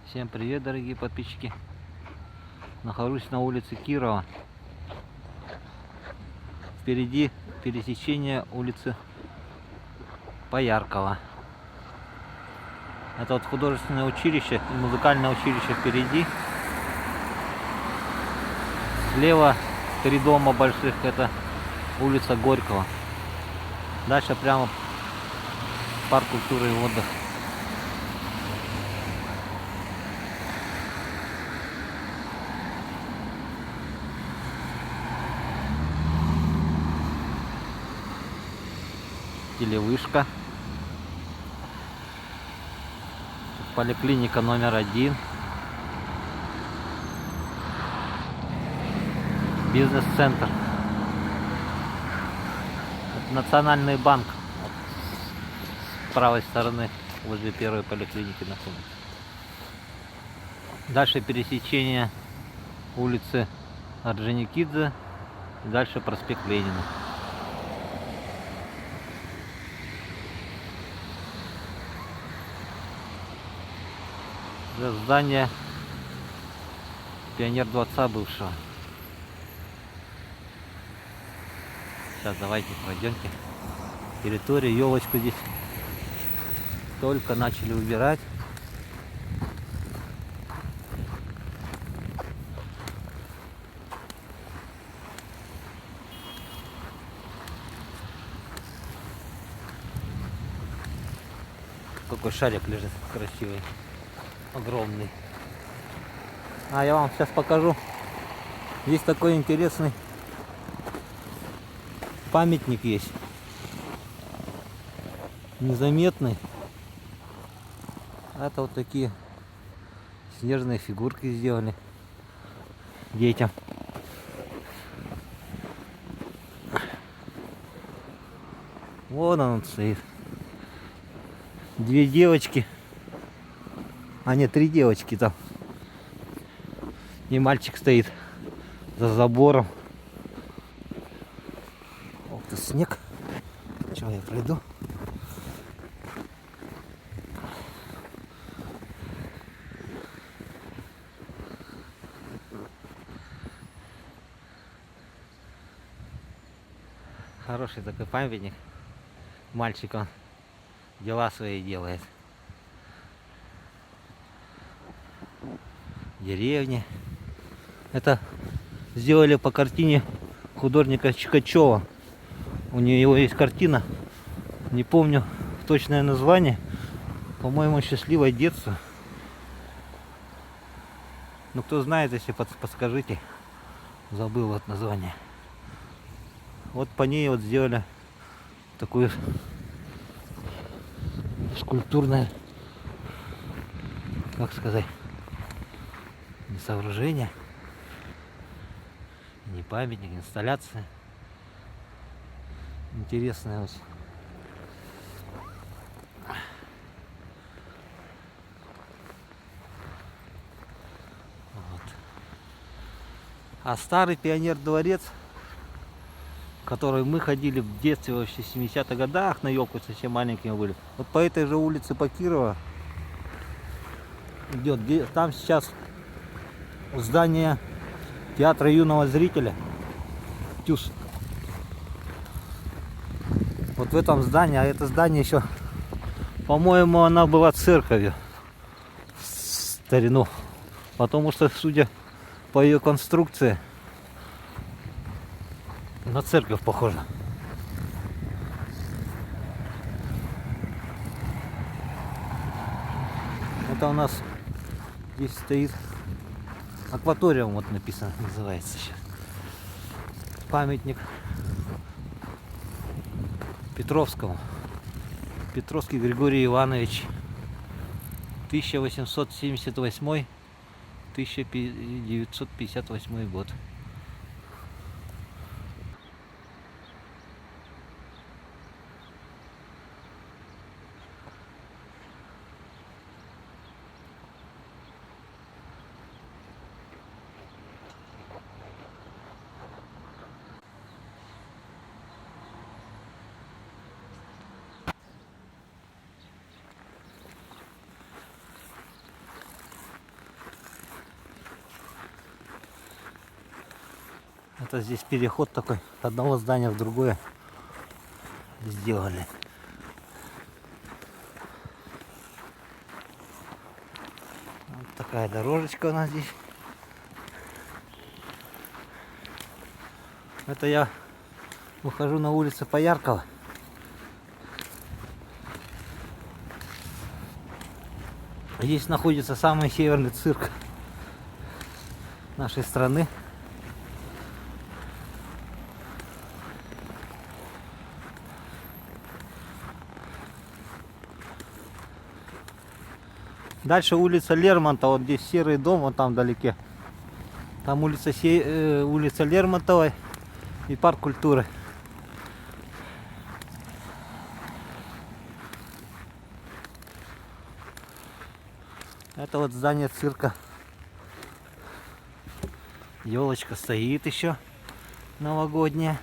Всем привет, дорогие подписчики. Нахожусь на улице Кирова. Впереди пересечение улицы Пояркова. Это вот художественное училище и музыкальное училище впереди. Слева 3 дома больших, это улица Горького. Дальше прямо парк культуры и отдыха. Телевышка. Поликлиника номер 1. Бизнес-центр. Национальный банк. Вот с правой стороны возле первой поликлиники находится. Дальше пересечение улицы Орджоникидзе. И дальше проспект Ленина. Это здание Пионер-дворца бывшего. Сейчас давайте пройдемте. Территорию, елочку здесь только начали убирать. Какой шарик лежит красивый, огромный. Я вам сейчас покажу. Есть такой интересный памятник есть. Незаметный. Это вот такие снежные фигурки сделали детям. Вон он стоит. 2 девочки. Нет, 3 девочки там. И мальчик стоит за забором. Ох ты, снег. Чего я пройду? Хороший такой памятник. Мальчик, он дела свои делает. Деревни. Это сделали по картине художника Чикачева. У него есть картина, не помню точное название, по-моему, «Счастливое детство». Ну, кто знает, если подскажите, забыл вот название. Вот по ней вот сделали такое скульптурное, как сказать, не сооружение, не памятник, инсталляция. Интересная очень. Вот. А старый Пионер-дворец, в который мы ходили в детстве, вообще в 70-х годах, на елку совсем маленькими были. Вот по этой же улице, по Кирова идет. Там сейчас здание театра юного зрителя. ТЮЗ. Вот в этом здании, а это здание еще, по-моему, она была церковью в старину, потому что, судя по ее конструкции, на церковь похоже. Это у нас здесь стоит акваториум, вот написано, называется сейчас. Памятник Петровскому. Петровский Григорий Иванович. 1878-1958 год. Это здесь переход такой от одного здания в другое сделали. Вот такая дорожечка у нас здесь. Это я выхожу на улицу Пояркова. Здесь находится самый северный цирк нашей страны. Дальше улица Лермонтова, вот здесь серый дом, вот там вдалеке. Там улица Лермонтова и парк культуры. Это вот здание цирка. Елочка стоит еще новогодняя.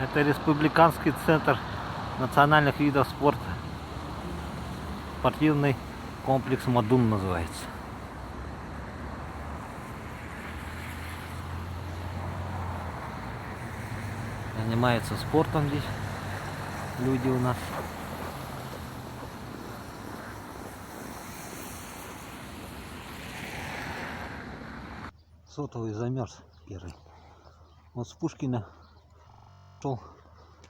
Это республиканский центр национальных видов спорта. Спортивный комплекс Мадун называется. Занимаются спортом здесь люди у нас. Сотовый замерз первый. Вот с Пушкина шел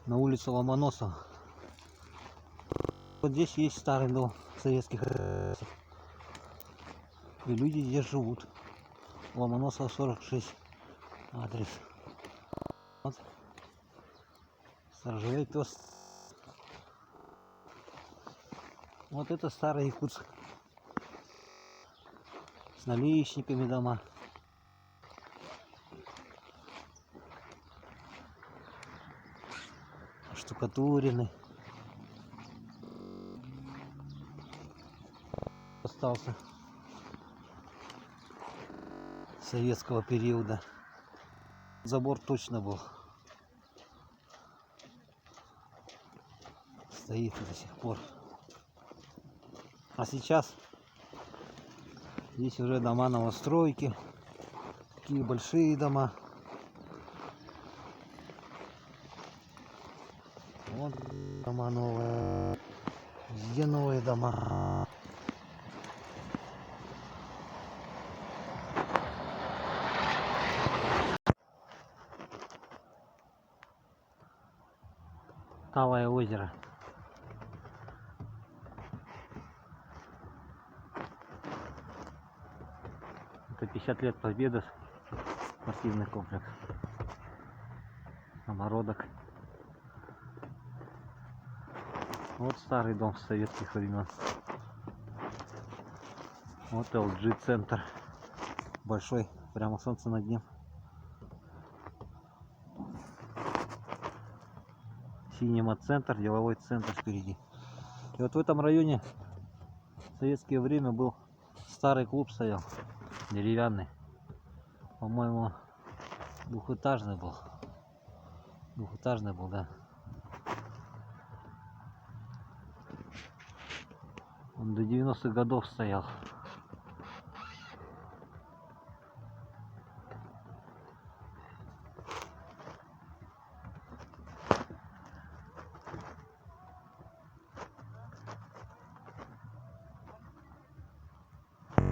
на улицу Ломоносова. Вот здесь есть старый дом советских, и люди здесь живут. Ломоносова 46 адрес. Вот. Сторожевой пес. Вот это старый Якутск. С наличниками дома. Штукатурены. Остался советского периода. Забор точно был. Стоит до сих пор. А сейчас здесь уже дома новостройки. Такие большие дома. Вот дома новые. Везде новые дома. Талое озеро. Это 50 лет Победы, спортивный комплекс. Самородок. Вот старый дом с советских времен. Вот LG центр. Большой, прямо солнце над ним. Синема центр, деловой центр впереди. И вот в этом районе в советское время был старый клуб, стоял деревянный. По-моему, двухэтажный был. Двухэтажный был, да. Он до 90-х годов стоял.